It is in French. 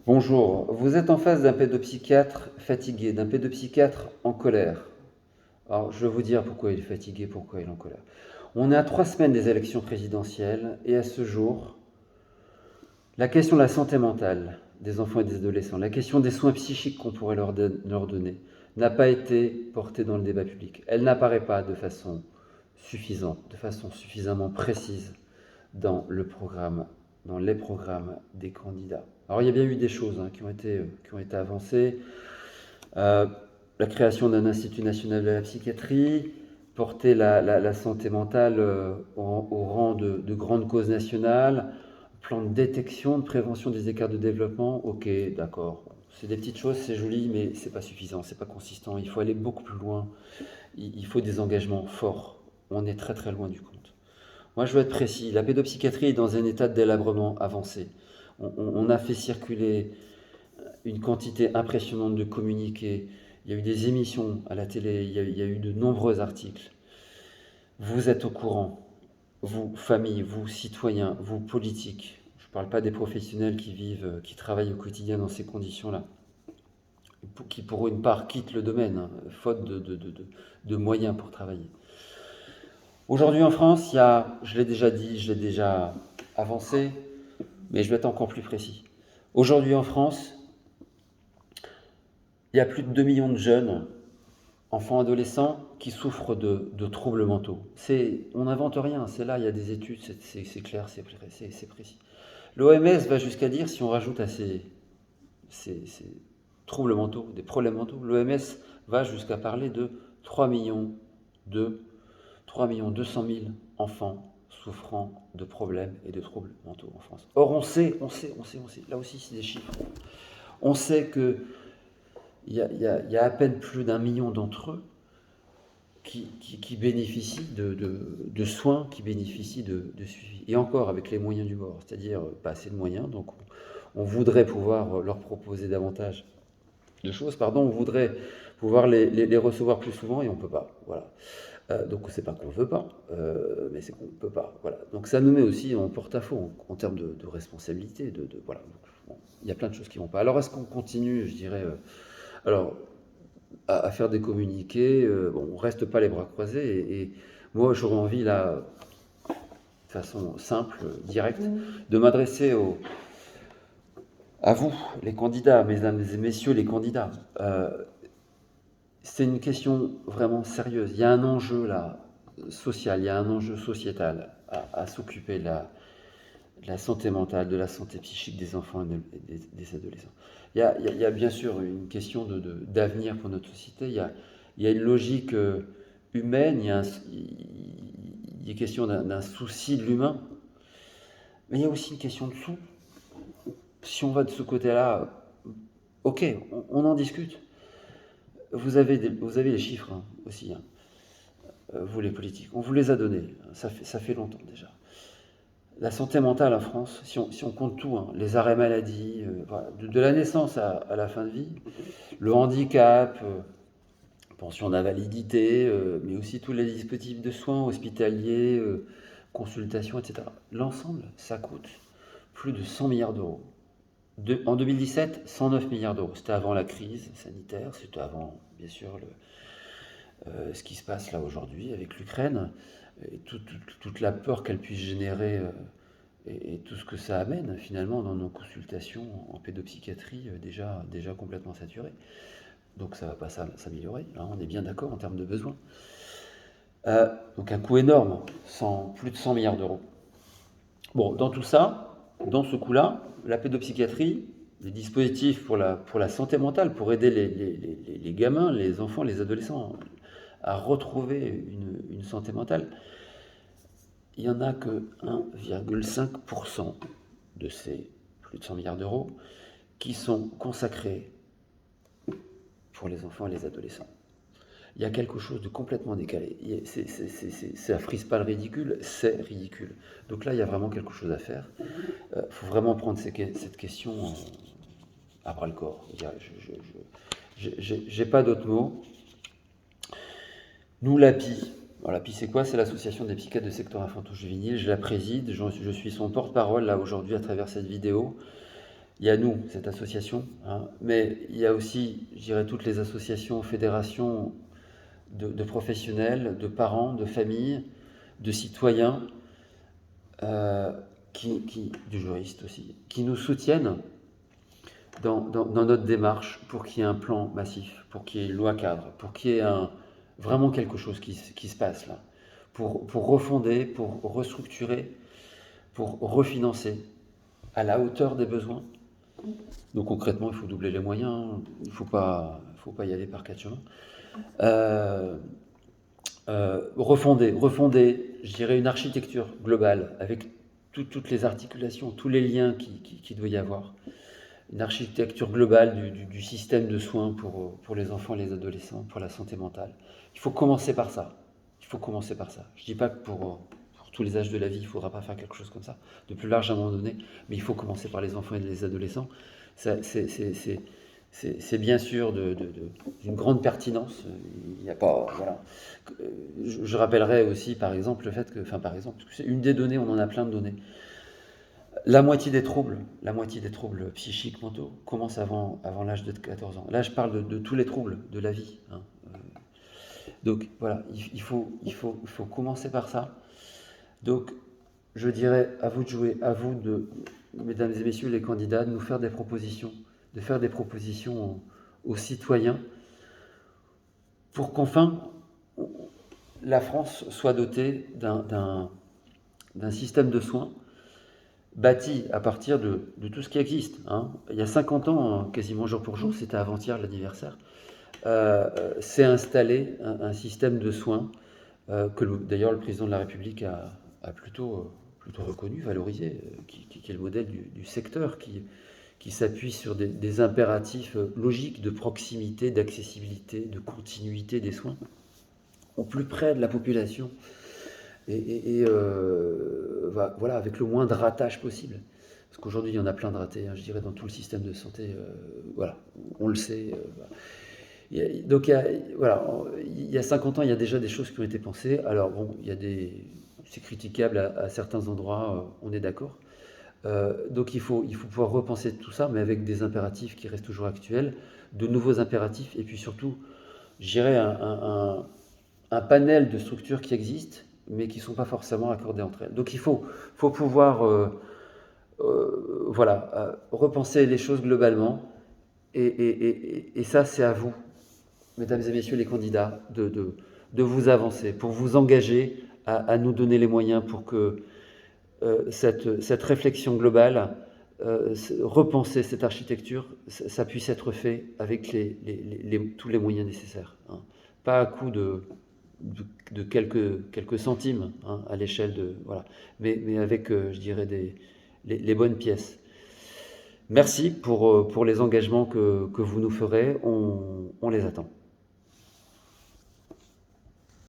Bonjour, vous êtes en face d'un pédopsychiatre fatigué, d'un pédopsychiatre en colère. Alors, je vais vous dire pourquoi il est fatigué, pourquoi il est en colère. On est à 3 semaines des élections présidentielles et à ce jour, la question de la santé mentale des enfants et des adolescents, la question des soins psychiques qu'on pourrait leur donner, n'a pas été portée dans le débat public. Elle n'apparaît pas de façon suffisante, de façon suffisamment précise dans le programme, dans les programmes des candidats. Alors il y a bien eu des choses qui ont été avancées. Euh, la création d'un Institut national de la psychiatrie, porter la santé mentale au rang de grande cause nationale, plan de détection, de prévention des écarts de développement, ok, d'accord. C'est des petites choses, c'est joli, mais c'est pas suffisant, c'est pas consistant. Il faut aller beaucoup plus loin. Il faut des engagements forts. On est très très loin du compte. Moi, je veux être précis. La pédopsychiatrie est dans un état de délabrement avancé. On a fait circuler une quantité impressionnante de communiqués. Il y a eu des émissions à la télé, il y a eu de nombreux articles. Vous êtes au courant, vous, famille, vous, citoyens, vous, politiques. Je ne parle pas des professionnels qui vivent, qui travaillent au quotidien dans ces conditions-là, qui pour une part quittent le domaine, hein, faute de moyens pour travailler. Aujourd'hui en France, il y a, je l'ai déjà dit, je l'ai déjà avancé, mais je vais être encore plus précis. Aujourd'hui en France, il y a plus de 2 millions de jeunes, enfants, adolescents, qui souffrent de troubles mentaux. On n'invente rien, c'est là, il y a des études, c'est clair, c'est précis. L'OMS va jusqu'à dire, si on rajoute à ces troubles mentaux, des problèmes mentaux, l'OMS va jusqu'à parler de 3 millions de 3 200 000 enfants souffrant de problèmes et de troubles mentaux en France. Or, on sait, là aussi c'est des chiffres, on sait que il y a à peine plus d'1 million d'entre eux qui bénéficient de soins, qui bénéficient de suivi. Et encore avec les moyens du bord, c'est-à-dire pas assez de moyens, donc on voudrait pouvoir leur proposer davantage de choses, pardon, on voudrait pouvoir les recevoir plus souvent et on ne peut pas. Voilà. Donc c'est pas qu'on ne veut pas, mais c'est qu'on ne peut pas. Voilà. Donc ça nous met aussi en porte-à-faux en termes de responsabilité. Voilà. Donc, bon, il y a plein de choses qui ne vont pas. Alors est-ce qu'on continue, je dirais, alors à faire des communiqués, bon, on reste pas les bras croisés et moi j'aurais envie là, de façon simple, directe, de m'adresser à vous, les candidats, mesdames et messieurs les candidats. C'est une question vraiment sérieuse. Il y a un enjeu là, social, il y a un enjeu sociétal à s'occuper de la santé mentale, de la santé psychique des enfants et des adolescents. Il y a bien sûr une question d'avenir pour notre société. Il y a une logique humaine, il est question d'un souci de l'humain, mais il y a aussi une question de sous. Si on va de ce côté-là, ok, on en discute. Vous avez les chiffres hein, aussi, hein, vous les politiques. On vous les a donnés, ça fait longtemps déjà. La santé mentale en France, si on compte tout, hein, les arrêts maladie, voilà, de la naissance à la fin de vie, le handicap, pension d'invalidité, mais aussi tous les dispositifs de soins hospitaliers, consultations, etc. L'ensemble, ça coûte plus de 100 milliards d'euros. En 2017, 109 milliards d'euros. C'était avant la crise sanitaire, c'était avant, bien sûr, ce qui se passe là aujourd'hui avec l'Ukraine, et toute la peur qu'elle puisse générer et tout ce que ça amène finalement dans nos consultations en pédopsychiatrie déjà complètement saturées. Donc ça ne va pas s'améliorer, hein, on est bien d'accord en termes de besoins. Donc un coût énorme, plus de 100 milliards d'euros. Bon, dans tout ça, dans ce coût-là, la pédopsychiatrie, les dispositifs pour la santé mentale, pour aider les gamins, les enfants, les adolescents à retrouver une santé mentale, il n'y en a que 1,5% de ces plus de 100 milliards d'euros qui sont consacrés pour les enfants et les adolescents. Il y a quelque chose de complètement décalé. Ça frise pas le ridicule, c'est ridicule. Donc là, il y a vraiment quelque chose à faire. Il faut vraiment prendre cette question à bras le corps. J'ai pas d'autres mots. Nous, l'API. Alors, l'API, c'est quoi? C'est l'association des psychiatres de secteur infanto-juvénile. Je la préside. Je suis son porte-parole là aujourd'hui à travers cette vidéo. Il y a nous, cette association, hein, mais il y a aussi, je dirais, toutes les associations, fédérations de professionnels, de parents, de familles, de citoyens, euh, de juristes aussi, qui nous soutiennent dans notre démarche pour qu'il y ait un plan massif, pour qu'il y ait une loi cadre, pour qu'il y ait vraiment quelque chose qui se passe là, pour refonder, pour restructurer, pour refinancer à la hauteur des besoins. Donc concrètement, il faut doubler les moyens, hein. Il faut pas y aller par quatre chemins. Euh, refonder, je dirais, une architecture globale avec toutes les articulations, tous les liens qui doit y avoir. Une architecture globale du système de soins pour les enfants et les adolescents, pour la santé mentale. Il faut commencer par ça. Il faut commencer par ça. Je ne dis pas que pour tous les âges de la vie, il ne faudra pas faire quelque chose comme ça, de plus large à un moment donné, mais il faut commencer par les enfants et les adolescents. C'est bien sûr d'une grande pertinence. Il n'y a pas, voilà. Je rappellerai aussi, par exemple, le fait que, enfin, par exemple, c'est une des données, on en a plein de données. La moitié des troubles psychiques mentaux commencent avant l'âge de 14 ans. Là, je parle de tous les troubles de la vie, hein. Donc voilà, il faut commencer par ça. Donc, je dirais à vous de jouer, à vous mesdames et messieurs les candidats, de nous faire des propositions, de faire des propositions aux citoyens pour qu'enfin la France soit dotée d'un système de soins bâti à partir de tout ce qui existe, hein. Il y a 50 ans, quasiment jour pour jour, c'était avant-hier l'anniversaire, s'est installé un système de soins que d'ailleurs le président de la République a plutôt reconnu, valorisé, qui est le modèle du secteur, qui s'appuie sur des impératifs logiques de proximité, d'accessibilité, de continuité des soins, au plus près de la population, et voilà, avec le moins de ratage possible. Parce qu'aujourd'hui, il y en a plein de ratés, hein, je dirais, dans tout le système de santé. Voilà, on le sait. Donc, voilà, il y a 50 ans, il y a déjà des choses qui ont été pensées. Alors, bon, c'est critiquable à certains endroits, on est d'accord. Donc, il faut pouvoir repenser tout ça, mais avec des impératifs qui restent toujours actuels, de nouveaux impératifs, et puis surtout, je dirais, un panel de structures qui existent, mais qui ne sont pas forcément accordées entre elles. Donc, il faut pouvoir voilà, repenser les choses globalement, et ça, c'est à vous, mesdames et messieurs les candidats, de vous avancer, pour vous engager à nous donner les moyens pour que cette réflexion globale, repenser cette architecture, ça puisse être fait avec tous les moyens nécessaires, hein. Pas à coup de quelques centimes, hein, à l'échelle de... Voilà. Mais avec, je dirais, les bonnes pièces. Merci pour les engagements que vous nous ferez, on les attend.